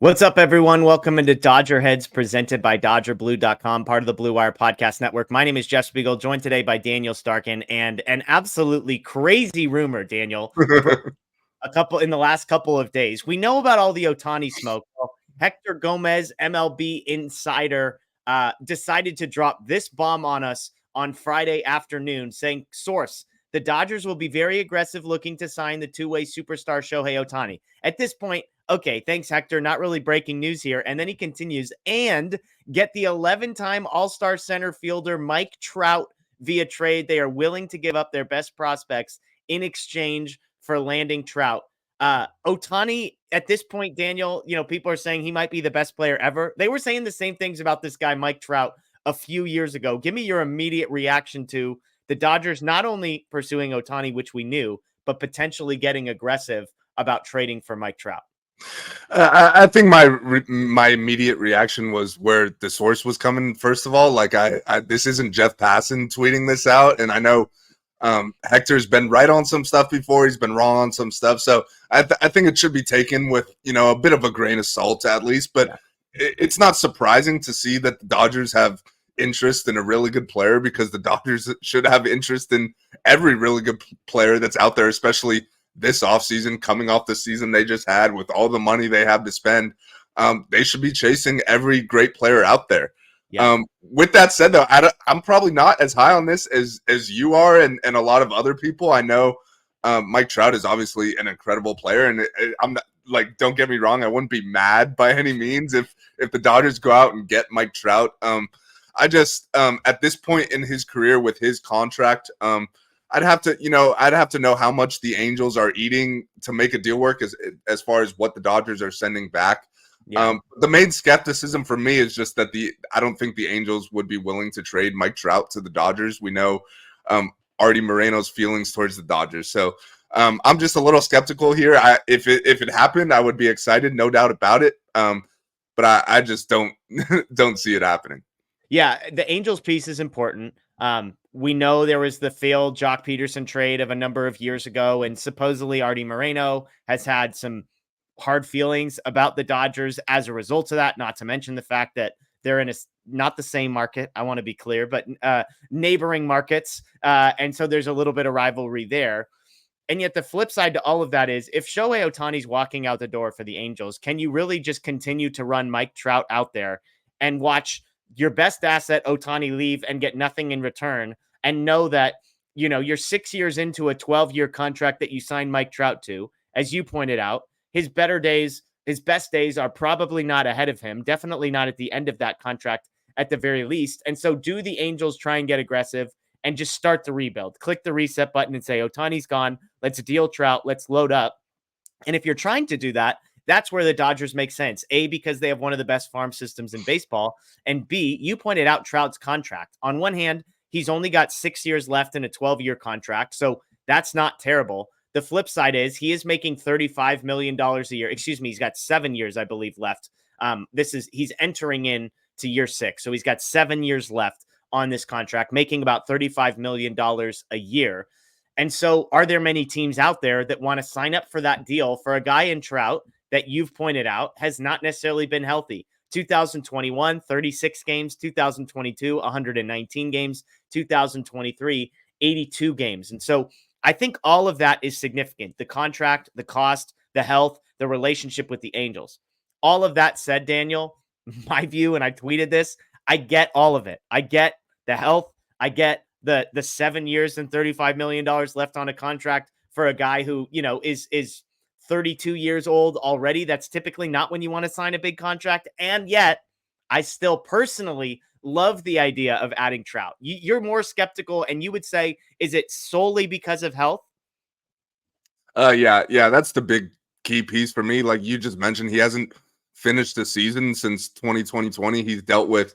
What's up, everyone? Welcome into DodgerHeads, presented by DodgerBlue.com, part of the Blue Wire Podcast Network. My name is Jeff Spiegel, joined today by Daniel Starkand, and an absolutely crazy rumor, Daniel, in the last couple of days. We know about all the Ohtani smoke. Well, Hector Gomez, MLB insider, decided to drop this bomb on us on Friday afternoon, saying, source, the Dodgers will be very aggressive looking to sign the two-way superstar Shohei Ohtani. At this point, okay, thanks, Hector. Not really breaking news here. And then he continues, and get the 11-time All-Star center fielder Mike Trout via trade. They are willing to give up their best prospects in exchange for landing Trout. Ohtani, at this point, Daniel, people are saying he might be the best player ever. They were saying the same things about this guy, Mike Trout, a few years ago. Give me your immediate reaction to the Dodgers not only pursuing Ohtani, which we knew, but potentially getting aggressive about trading for Mike Trout. I think my immediate reaction was where the source was coming. First of all, like this isn't Jeff Passan tweeting this out, and I know Hector's been right on some stuff before. He's been wrong on some stuff, so I think it should be taken with a bit of a grain of salt at least. But it's not surprising to see that the Dodgers have interest in a really good player, because the Dodgers should have interest in every really good player that's out there, especially this offseason, coming off the season they just had with all the money they have to spend. They should be chasing every great player out there. Yeah. With that said, though, I'm probably not as high on this as you are and a lot of other people. I know Mike Trout is obviously an incredible player, and I'm not, like, don't get me wrong, I wouldn't be mad by any means if the Dodgers go out and get Mike Trout. I just at this point in his career with his contract, I'd have to know how much the Angels are eating to make a deal work as far as what the Dodgers are sending back. Yeah. The main skepticism for me is just that I don't think the Angels would be willing to trade Mike Trout to the Dodgers. We know Artie Moreno's feelings towards the Dodgers, so I'm just a little skeptical here. If it happened, I would be excited, no doubt about it. But I just don't see it happening. Yeah, the Angels piece is important. We know there was the failed Jock Peterson trade of a number of years ago, and supposedly Artie Moreno has had some hard feelings about the Dodgers as a result of that, not to mention the fact that they're in not the same market, I want to be clear, but neighboring markets. And so there's a little bit of rivalry there. And yet the flip side to all of that is, if Shohei Ohtani's walking out the door for the Angels, can you really just continue to run Mike Trout out there and watch your best asset, Ohtani, leave and get nothing in return, and know that, you're 6 years into a 12-year contract that you signed Mike Trout to? As you pointed out, his best days are probably not ahead of him, definitely not at the end of that contract at the very least. And so do the Angels try and get aggressive and just start the rebuild? Click the reset button and say, Ohtani's gone, let's deal Trout, let's load up. And if you're trying to do that, that's where the Dodgers make sense. A, because they have one of the best farm systems in baseball. And B, you pointed out Trout's contract. On one hand, he's only got 6 years left in a 12-year contract, so that's not terrible. The flip side is he is making $35 million a year. Excuse me, he's got 7 years, I believe, left. He's entering in to year 6, so he's got 7 years left on this contract, making about $35 million a year. And so are there many teams out there that want to sign up for that deal for a guy in Trout that you've pointed out has not necessarily been healthy? 2021, 36 games, 2022, 119 games, 2023, 82 games. And so I think all of that is significant. The contract, the cost, the health, the relationship with the Angels. All of that said, Daniel, my view, and I tweeted this, I get all of it. I get the health. I get the 7 years and $35 million left on a contract for a guy who, is 32 years old already. That's typically not when you want to sign a big contract. And yet I still personally love the idea of adding Trout. You're more skeptical, and you would say, is it solely because of health? Yeah, that's the big key piece for me. Like you just mentioned, he hasn't finished the season since 2020. He's dealt with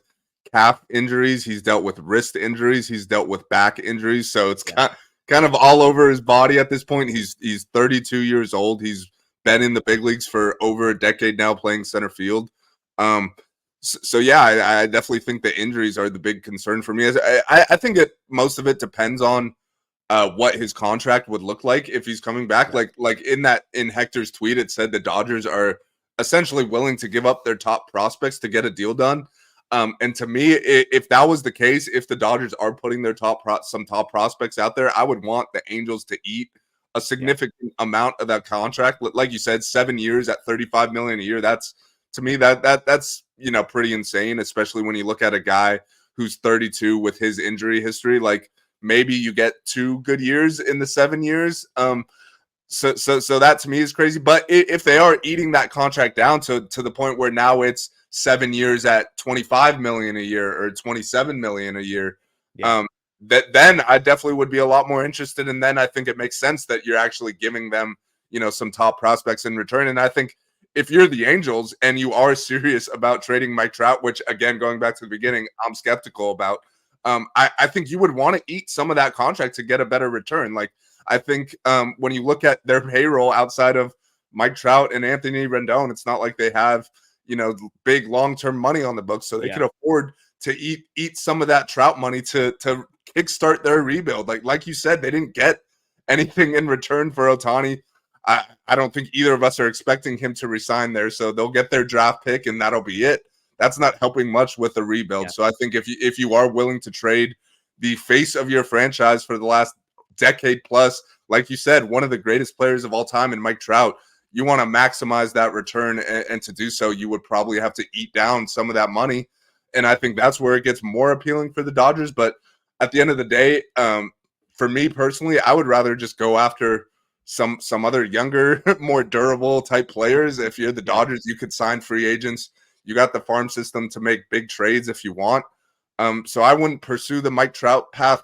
calf injuries, he's dealt with wrist injuries, he's dealt with back injuries. So it's kind of all over his body at this point. He's 32 years old. He's been in the big leagues for over a decade now, playing center field. So yeah, I definitely think the injuries are the big concern for me. I think most of it depends on what his contract would look like if he's coming back. Like in Hector's tweet, it said the Dodgers are essentially willing to give up their top prospects to get a deal done. And to me, if that was the case, if the Dodgers are putting their some top prospects out there, I would want the Angels to eat a significant amount of that contract. Like you said, 7 years at $35 million a year. That's, to me, that's pretty insane, especially when you look at a guy who's 32 with his injury history. Like, maybe you get 2 good years in the 7 years. So that to me is crazy. But if they are eating that contract down to the point where now it's 7 years at $25 million a year or $27 million a year, then I definitely would be a lot more interested. And then I think it makes sense that you're actually giving them, some top prospects in return. And I think if you're the Angels and you are serious about trading Mike Trout, which again, going back to the beginning, I'm skeptical about, I think you would want to eat some of that contract to get a better return. Like, I think when you look at their payroll outside of Mike Trout and Anthony Rendon, it's not like they have, big long-term money on the books. So they could afford to eat some of that Trout money to kickstart their rebuild. Like you said, they didn't get anything in return for Ohtani. I don't think either of us are expecting him to resign there. So they'll get their draft pick and that'll be it. That's not helping much with the rebuild. So I think if you are willing to trade the face of your franchise for the last decade plus, like you said, one of the greatest players of all time in Mike Trout, you want to maximize that return, and to do so, you would probably have to eat down some of that money. And I think that's where it gets more appealing for the Dodgers. But at the end of the day, for me personally, I would rather just go after some other younger, more durable type players. If you're the Dodgers, you could sign free agents. You got the farm system to make big trades if you want. So I wouldn't pursue the Mike Trout path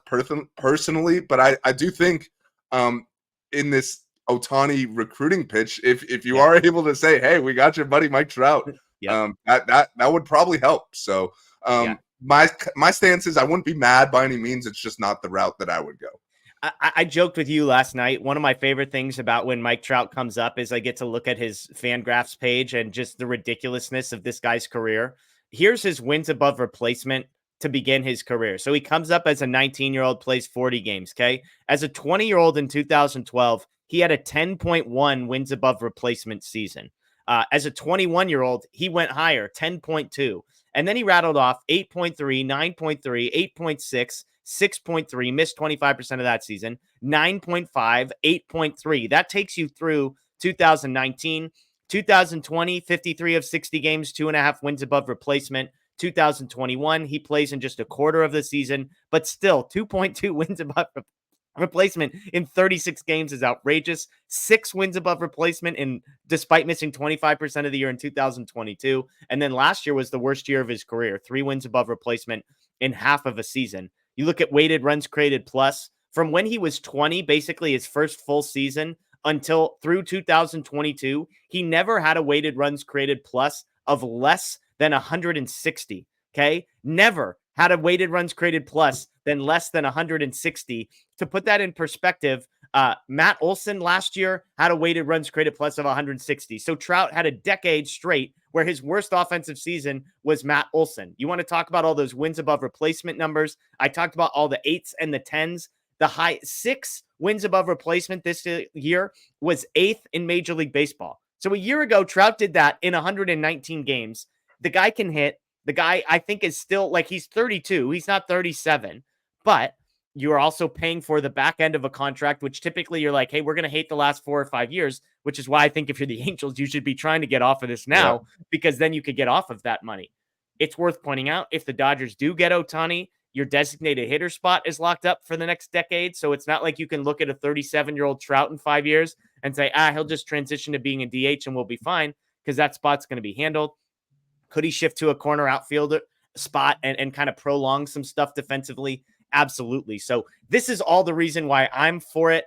personally, but I do think in this Ohtani recruiting pitch, if you are able to say, hey, we got your buddy Mike Trout, that would probably help. So my stance is I wouldn't be mad by any means. It's just not the route that I would go. I joked with you last night. One of my favorite things about when Mike Trout comes up is I get to look at his Fangraphs page and just the ridiculousness of this guy's career. Here's his wins above replacement to begin his career. So he comes up as a 19-year-old, plays 40 games, okay? As a 20-year-old in 2012, he had a 10.1 wins above replacement season. As a 21-year-old, he went higher, 10.2. And then he rattled off 8.3, 9.3, 8.6, 6.3, missed 25% of that season, 9.5, 8.3. That takes you through 2019. 2020, 53 of 60 games, 2.5 wins above replacement. 2021, he plays in just a quarter of the season, but still 2.2 wins above replacement in 36 games is outrageous. 6 wins above replacement despite missing 25% of the year in 2022. And then last year was the worst year of his career. 3 wins above replacement in half of a season. You look at weighted runs created plus from when he was 20, basically his first full season until through 2022, he never had a weighted runs created plus of less than 160. Okay. Never had a weighted runs created plus than less than 160. To put that in perspective, Matt Olson last year had a weighted runs created plus of 160. So Trout had a decade straight where his worst offensive season was Matt Olson. You want to talk about all those wins above replacement numbers? I talked about all the 8s and the 10s. The high 6 wins above replacement this year was 8th in Major League Baseball. So a year ago, Trout did that in 119 games. The guy can hit. The guy, I think, is still like he's 32. He's not 37, but you're also paying for the back end of a contract, which typically you're like, hey, we're going to hate the last 4 or 5 years, which is why I think if you're the Angels, you should be trying to get off of this now because then you could get off of that money. It's worth pointing out if the Dodgers do get Ohtani, your designated hitter spot is locked up for the next decade. So it's not like you can look at a 37-year-old Trout in 5 years and say, he'll just transition to being a DH and we'll be fine because that spot's going to be handled. Could he shift to a corner outfielder spot and kind of prolong some stuff defensively? Absolutely. So this is all the reason why I'm for it.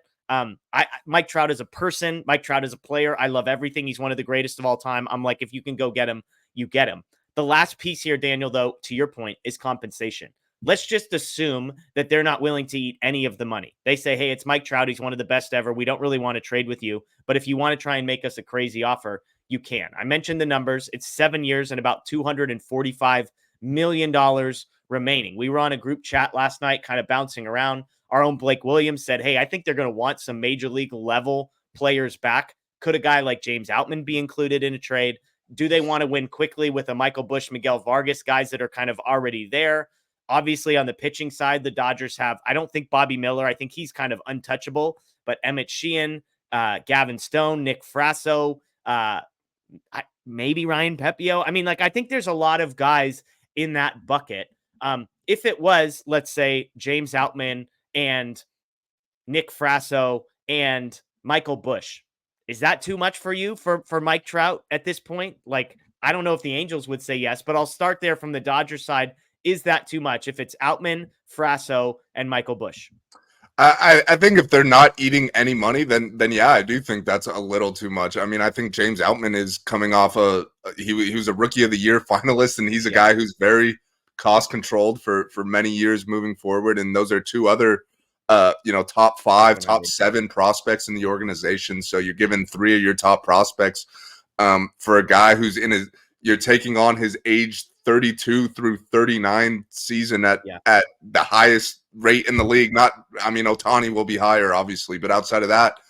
Mike Trout is a person. Mike Trout is a player. I love everything. He's one of the greatest of all time. I'm like, if you can go get him, you get him. The last piece here, Daniel, though, to your point, is compensation. Let's just assume that they're not willing to eat any of the money. They say, hey, it's Mike Trout. He's one of the best ever. We don't really want to trade with you. But if you want to try and make us a crazy offer, you can. I mentioned the numbers. It's 7 years and about $245 million remaining. We were on a group chat last night, kind of bouncing around. Our own Blake Williams said, hey, I think they're going to want some major league level players back. Could a guy like James Outman be included in a trade? do they want to win quickly with a Michael Busch, Miguel Vargas, guys that are kind of already there? Obviously, on the pitching side, the Dodgers have, I don't think Bobby Miller, I think he's kind of untouchable, but Emmett Sheehan, Gavin Stone, Nick Frasso, maybe Ryan Pepio. I mean, like, I think there's a lot of guys in that bucket. If it was, let's say, James Outman and Nick Frasso and Michael Busch, is that too much for you for Mike Trout at this point? Like, I don't know if the Angels would say yes, but I'll start there from the Dodgers side. Is that too much if it's Outman, Frasso, and Michael Busch? I think if they're not eating any money, then yeah, I do think that's a little too much. I mean, I think James Outman is coming off he was a Rookie of the Year finalist, and he's a guy who's very cost controlled for many years moving forward. And those are two other top 5, top 7 prospects in the organization. So you're giving 3 of your top prospects for a guy who's you're taking on his age 32 through 39 season at the highest rate in the league. Ohtani will be higher, obviously, but outside of that,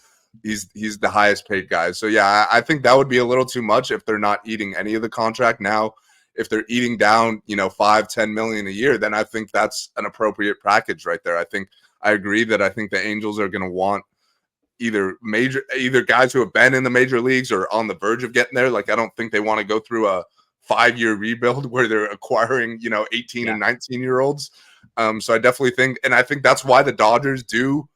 he's the highest paid guy. So yeah, I think that would be a little too much if they're not eating any of the contract. Now, if they're eating down, $5-10 million a year, then I think that's an appropriate package right there. I agree that I think the Angels are going to want either guys who have been in the major leagues or on the verge of getting there. Like, I don't think they want to go through a 5-year rebuild where they're acquiring, 18 and 19-year-olds. So I definitely think, and I think that's why the Dodgers do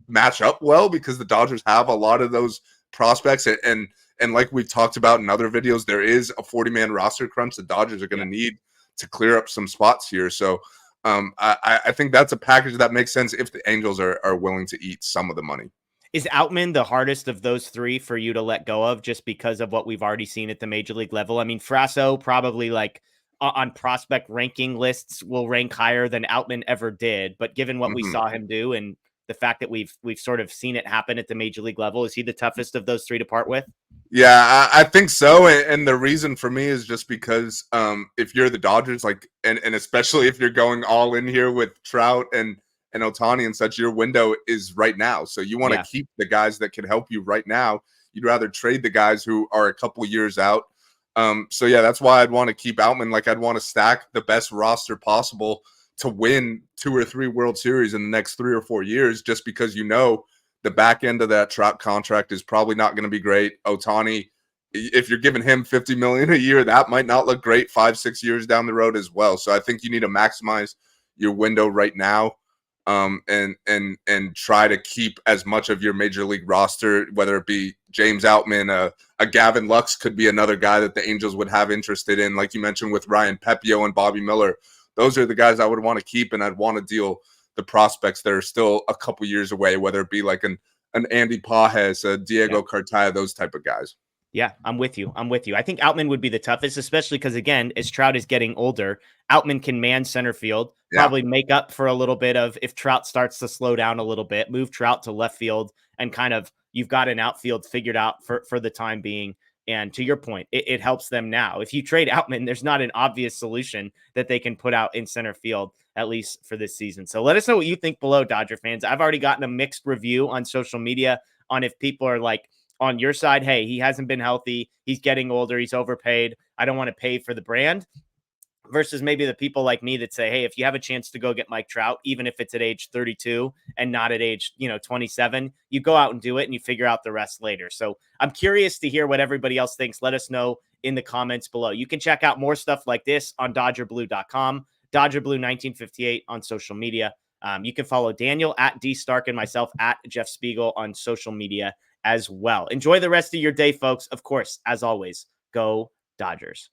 match up well, because the Dodgers have a lot of those prospects. And like we've talked about in other videos, there is a 40-man roster crunch the Dodgers are going to need to clear up some spots here. So I think that's a package that makes sense if the Angels are willing to eat some of the money. Is Outman the hardest of those 3 for you to let go of just because of what we've already seen at the major league level? I mean, Frasso probably, like, on prospect ranking lists will rank higher than Outman ever did. But given what we saw him do and the fact that we've sort of seen it happen at the major league level, is he the toughest of those 3 to part with? Yeah, I think so. And the reason for me is just because if you're the Dodgers, like, and especially if you're going all in here with Trout and Ohtani and such, your window is right now. So you want to keep the guys that can help you right now. You'd rather trade the guys who are a couple years out. So yeah, that's why I'd want to keep Outman. Like, I'd want to stack the best roster possible to win 2 or 3 World Series in the next 3 or 4 years, just because the back end of that Trout contract is probably not going to be great. Ohtani, if you're giving him $50 million a year, that might not look great 5-6 years down the road as well. So I think you need to maximize your window right now, and try to keep as much of your major league roster, whether it be James Outman, a Gavin Lux could be another guy that the Angels would have interested in, like you mentioned with Ryan Pepio and Bobby Miller. Those are the guys I would want to keep, and I'd want to deal the prospects that are still a couple years away, whether it be like an Andy Pajes, a Diego Cartaya, those type of guys. Yeah, I'm with you. I think Outman would be the toughest, especially because, again, as Trout is getting older, Outman can man center field, probably make up for a little bit of, if Trout starts to slow down a little bit, move Trout to left field, and kind of, you've got an outfield figured out for the time being. And to your point, it helps them now. If you trade Outman, there's not an obvious solution that they can put out in center field, at least for this season. So let us know what you think below, Dodger fans. I've already gotten a mixed review on social media on if people are like, on your side, hey, he hasn't been healthy, he's getting older, he's overpaid, I don't want to pay for the brand, versus maybe the people like me that say, hey, if you have a chance to go get Mike Trout, even if it's at age 32 and not at age 27, you go out and do it and you figure out the rest later. So I'm curious to hear what everybody else thinks. Let us know in the comments below. You can check out more stuff like this on DodgerBlue.com, DodgerBlue1958 on social media. You can follow Daniel at D Stark and myself at Jeff Spiegel on social media as well. Enjoy the rest of your day, folks. Of course, as always, go Dodgers.